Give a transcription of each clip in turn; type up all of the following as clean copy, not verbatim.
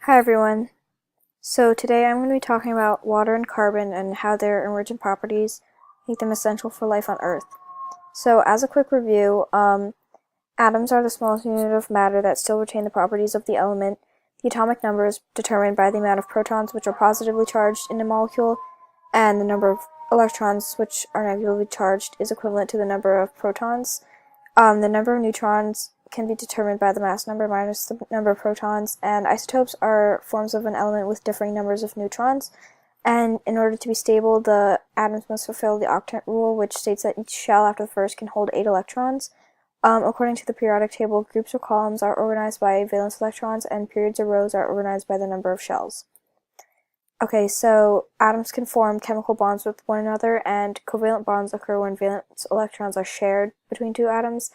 Hi everyone. So today I'm going to be talking about water and carbon and how their emergent properties make them essential for life on Earth. So as a quick review, atoms are the smallest unit of matter that still retain the properties of the element. The atomic number is determined by the amount of protons which are positively charged in a molecule, and the number of electrons which are negatively charged is equivalent to the number of protons. The number of neutrons can be determined by the mass number minus the number of protons, and isotopes are forms of an element with differing numbers of neutrons. And in order to be stable, the atoms must fulfill the octet rule, which states that each shell after the first can hold 8 electrons. According to the periodic table, groups or columns are organized by valence electrons, and periods or rows are organized by the number of shells. Okay, so atoms can form chemical bonds with one another, and covalent bonds occur when valence electrons are shared between two atoms.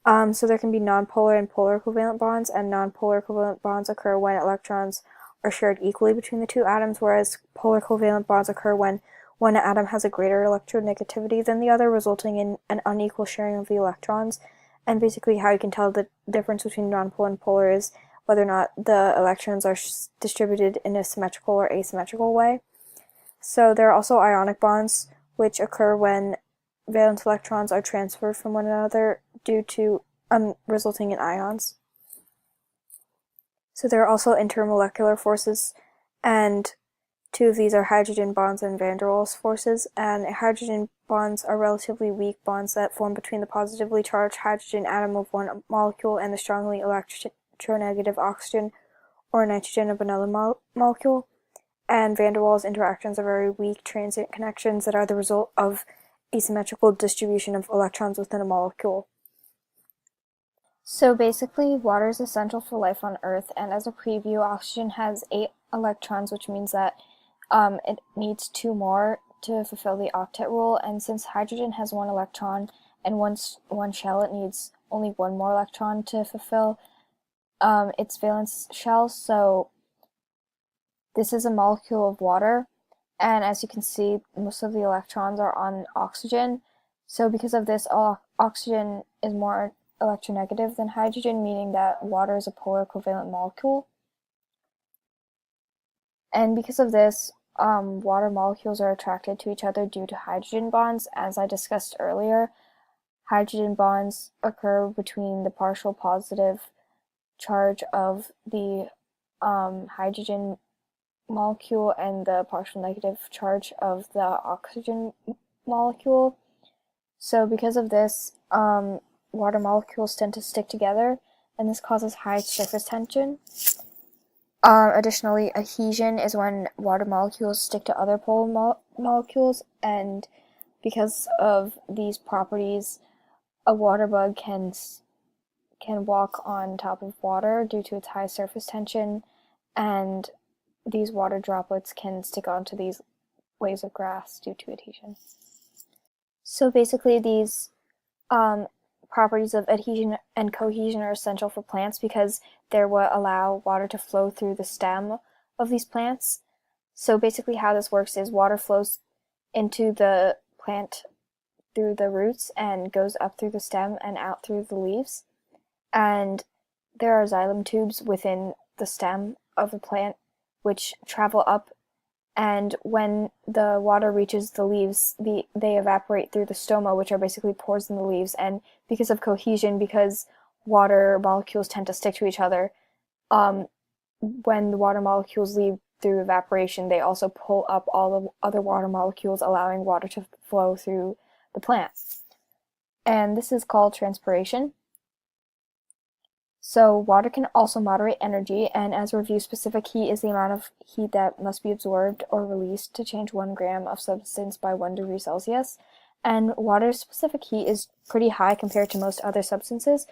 So there can be nonpolar and polar covalent bonds, and nonpolar covalent bonds occur when electrons are shared equally between the two atoms, whereas polar covalent bonds occur when one atom has a greater electronegativity than the other, resulting in an unequal sharing of the electrons. And basically how you can tell the difference between nonpolar and polar is whether or not the electrons are distributed in a symmetrical or asymmetrical way. So there are also ionic bonds, which occur when valence electrons are transferred from one another due to resulting in ions. So there are also intermolecular forces, and two of these are hydrogen bonds and van der Waals forces. And hydrogen bonds are relatively weak bonds that form between the positively charged hydrogen atom of one molecule and the strongly electronegative oxygen or nitrogen of another molecule. And van der Waals interactions are very weak transient connections that are the result of asymmetrical distribution of electrons within a molecule. So basically, water is essential for life on Earth, and as a preview, oxygen has 8 electrons, which means that it needs 2 more to fulfill the octet rule, and since hydrogen has 1 electron and one shell, it needs only 1 more electron to fulfill its valence shell. So this is a molecule of water, and as you can see, most of the electrons are on oxygen. So because of this, oxygen is more electronegative than hydrogen, meaning that water is a polar covalent molecule. And because of this, water molecules are attracted to each other due to hydrogen bonds. As I discussed earlier, hydrogen bonds occur between the partial positive charge of the hydrogen molecule and the partial negative charge of the oxygen molecule. So because of this, water molecules tend to stick together, and this causes high surface tension. Additionally, adhesion is when water molecules stick to other polar molecules, and because of these properties, a water bug can walk on top of water due to its high surface tension, and these water droplets can stick onto these waves of grass due to adhesion. So basically, these properties of adhesion and cohesion are essential for plants because they're what allow water to flow through the stem of these plants. So basically how this works is water flows into the plant through the roots and goes up through the stem and out through the leaves. And there are xylem tubes within the stem of the plant which travel up, and when the water reaches the leaves, they evaporate through the stoma, which are basically pores in the leaves. And because of cohesion, because water molecules tend to stick to each other, when the water molecules leave through evaporation, they also pull up all the other water molecules, allowing water to flow through the plant. And this is called transpiration. So water can also moderate energy, and as a review, specific heat is the amount of heat that must be absorbed or released to change 1 gram of substance by 1 degree Celsius. And water's specific heat is pretty high compared to most other substances.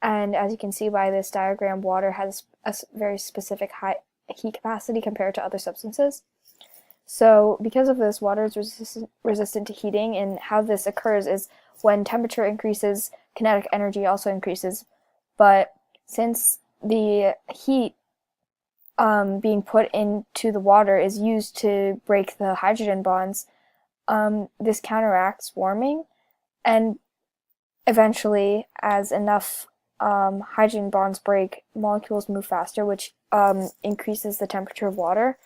And as you can see by this diagram, water has a very specific high heat capacity compared to other substances. So because of this, water is resistant to heating, and how this occurs is when temperature increases, kinetic energy also increases. But since the heat being put into the water is used to break the hydrogen bonds, this counteracts warming, and eventually, as enough hydrogen bonds break, molecules move faster, which increases the temperature of water.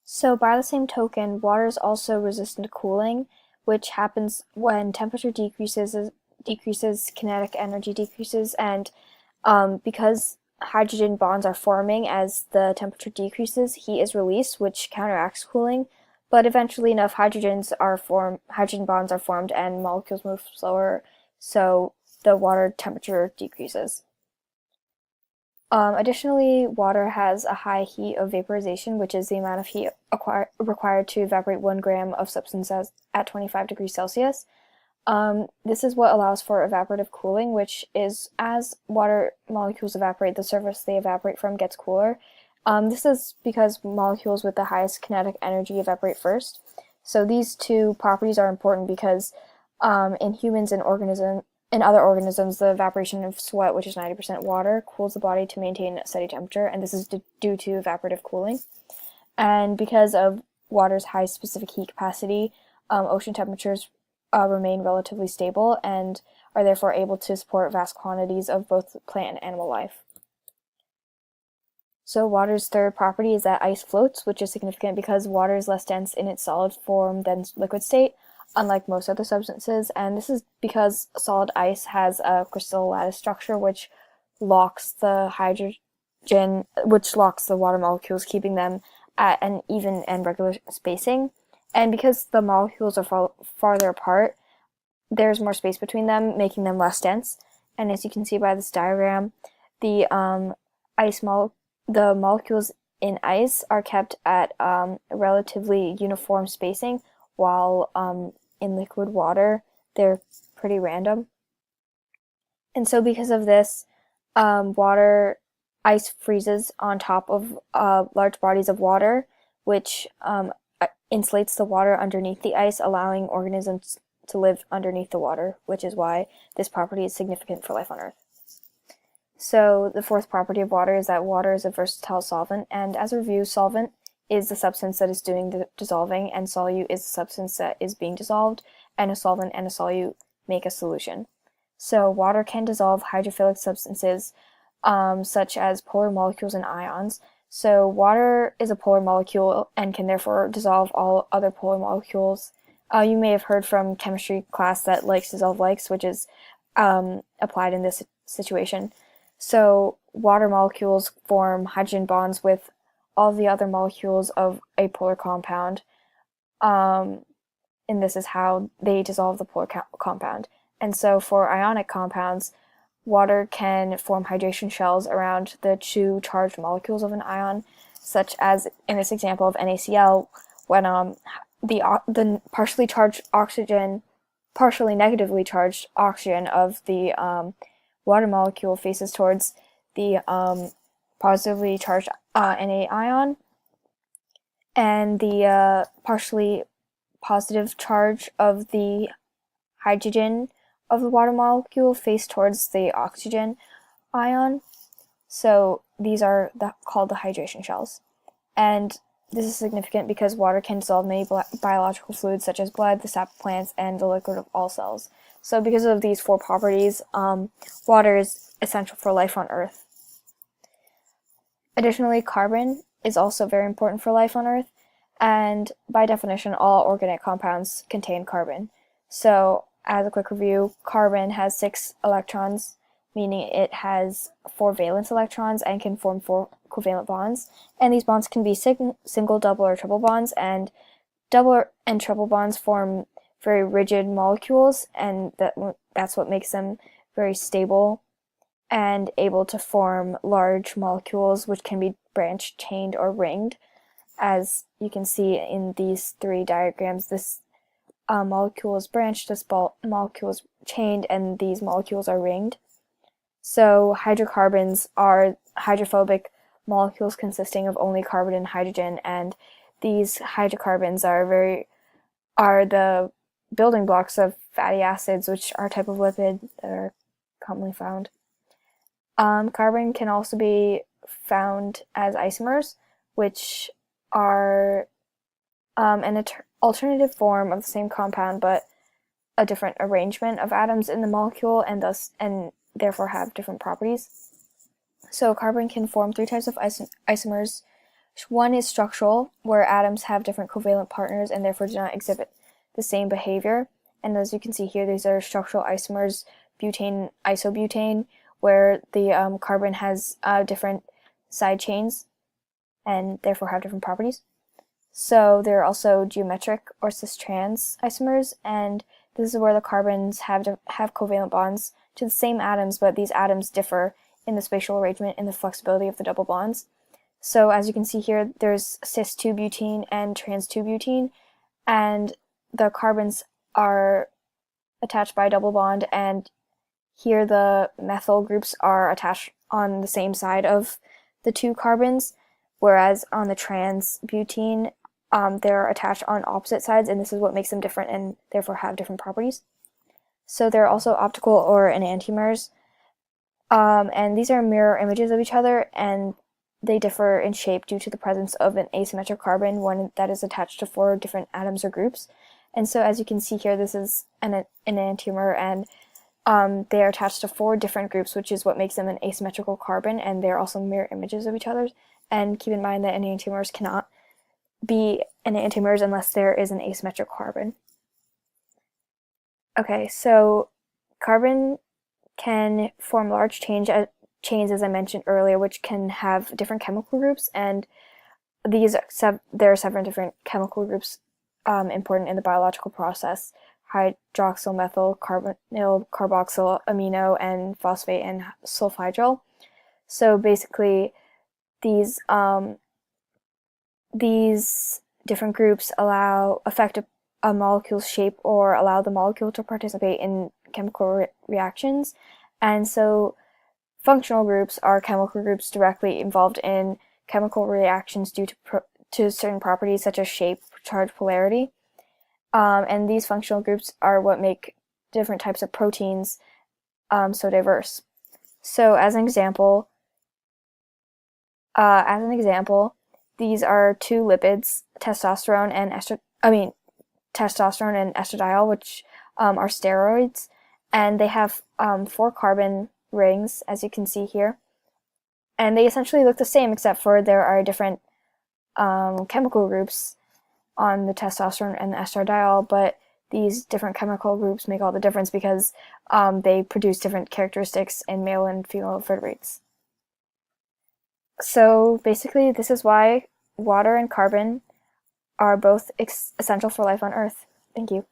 So by the same token, water is also resistant to cooling, which happens when temperature decreases, kinetic energy decreases, and because hydrogen bonds are forming as the temperature decreases, heat is released, which counteracts cooling. But eventually enough hydrogen bonds are formed and molecules move slower, so the water temperature decreases. Additionally, water has a high heat of vaporization, which is the amount of heat required to evaporate 1 gram of substance at 25 degrees Celsius. This is what allows for evaporative cooling, which is as water molecules evaporate, the surface they evaporate from gets cooler. This is because molecules with the highest kinetic energy evaporate first. So these two properties are important because in humans and in other organisms, the evaporation of sweat, which is 90% water, cools the body to maintain a steady temperature, and this is due to evaporative cooling. And because of water's high specific heat capacity, ocean temperatures remain relatively stable and are therefore able to support vast quantities of both plant and animal life. So water's third property is that ice floats, which is significant because water is less dense in its solid form than liquid state, unlike most other substances, and this is because solid ice has a crystal lattice structure which locks the water molecules, keeping them at an even and regular spacing. And because the molecules are farther apart, there's more space between them, making them less dense. And as you can see by this diagram, the molecules in ice are kept at relatively uniform spacing, while in liquid water, they're pretty random. And so because of this, ice freezes on top of large bodies of water, which insulates the water underneath the ice, allowing organisms to live underneath the water, which is why this property is significant for life on Earth. So the fourth property of water is that water is a versatile solvent, and as a review, solvent is the substance that is doing the dissolving, and solute is the substance that is being dissolved, and a solvent and a solute make a solution. So water can dissolve hydrophilic substances such as polar molecules and ions. So water is a polar molecule and can therefore dissolve all other polar molecules. You may have heard from chemistry class that likes dissolve likes, which is applied in this situation. So water molecules form hydrogen bonds with all the other molecules of a polar compound, and this is how they dissolve the polar compound. And so for ionic compounds, water can form hydration shells around the two charged molecules of an ion, such as in this example of NaCl, when the partially negatively charged oxygen of the water molecule faces towards the positively charged Na ion, and the partially positive charge of the hydrogen of the water molecule face towards the oxygen ion. So these are called the hydration shells. And this is significant because water can dissolve many biological fluids such as blood, the sap of plants, and the liquid of all cells. So because of these four properties, water is essential for life on Earth. Additionally, carbon is also very important for life on Earth, and by definition, all organic compounds contain carbon. So, as a quick review, carbon has 6 electrons, meaning it has 4 valence electrons and can form 4 covalent bonds. And these bonds can be single, double, or triple bonds, and double and triple bonds form very rigid molecules, and that's what makes them very stable and able to form large molecules which can be branched, chained, or ringed. As you can see in these 3 diagrams, this molecule is branched, this molecule is chained, and these molecules are ringed. So hydrocarbons are hydrophobic molecules consisting of only carbon and hydrogen, and these hydrocarbons are the building blocks of fatty acids, which are a type of lipid that are commonly found. Carbon can also be found as isomers, which are an alternative form of the same compound but a different arrangement of atoms in the molecule, and therefore have different properties. So carbon can form three types of isomers. One is structural, where atoms have different covalent partners and therefore do not exhibit the same behavior. And as you can see here, these are structural isomers, butane, isobutane, where the carbon has different side chains and therefore have different properties. So there are also geometric or cis-trans isomers, and this is where the carbons have covalent bonds to the same atoms, but these atoms differ in the spatial arrangement and the flexibility of the double bonds. So as you can see here, there's cis-2-butene and trans-2-butene, and the carbons are attached by a double bond, and here the methyl groups are attached on the same side of the two carbons, whereas on the trans-butene, they're attached on opposite sides, and this is what makes them different and therefore have different properties. So there are also optical or enantiomers, and these are mirror images of each other, and they differ in shape due to the presence of an asymmetric carbon, one that is attached to 4 different atoms or groups. And so as you can see here, this is an enantiomer, and they are attached to 4 different groups, which is what makes them an asymmetrical carbon, and they're also mirror images of each other. And keep in mind that enantiomers cannot be enantiomers unless there is an asymmetric carbon. Okay, so carbon can form large chains, as I mentioned earlier, which can have different chemical groups, and there are 7 different chemical groups important in the biological process: hydroxyl, methyl, carbonyl, carboxyl, amino, and phosphate and sulfhydryl. So basically, these different groups affect a molecule's shape or allow the molecule to participate in chemical reactions. And so functional groups are chemical groups directly involved in chemical reactions due to certain properties such as shape, charge, polarity. And these functional groups are what make different types of proteins so diverse. So as an example, these are 2 lipids, testosterone and estradiol, which are steroids, and they have 4 carbon rings, as you can see here. And they essentially look the same, except for there are different chemical groups on the testosterone and the estradiol, but these different chemical groups make all the difference because they produce different characteristics in male and female vertebrates. So basically, this is why water and carbon are both essential for life on Earth. Thank you.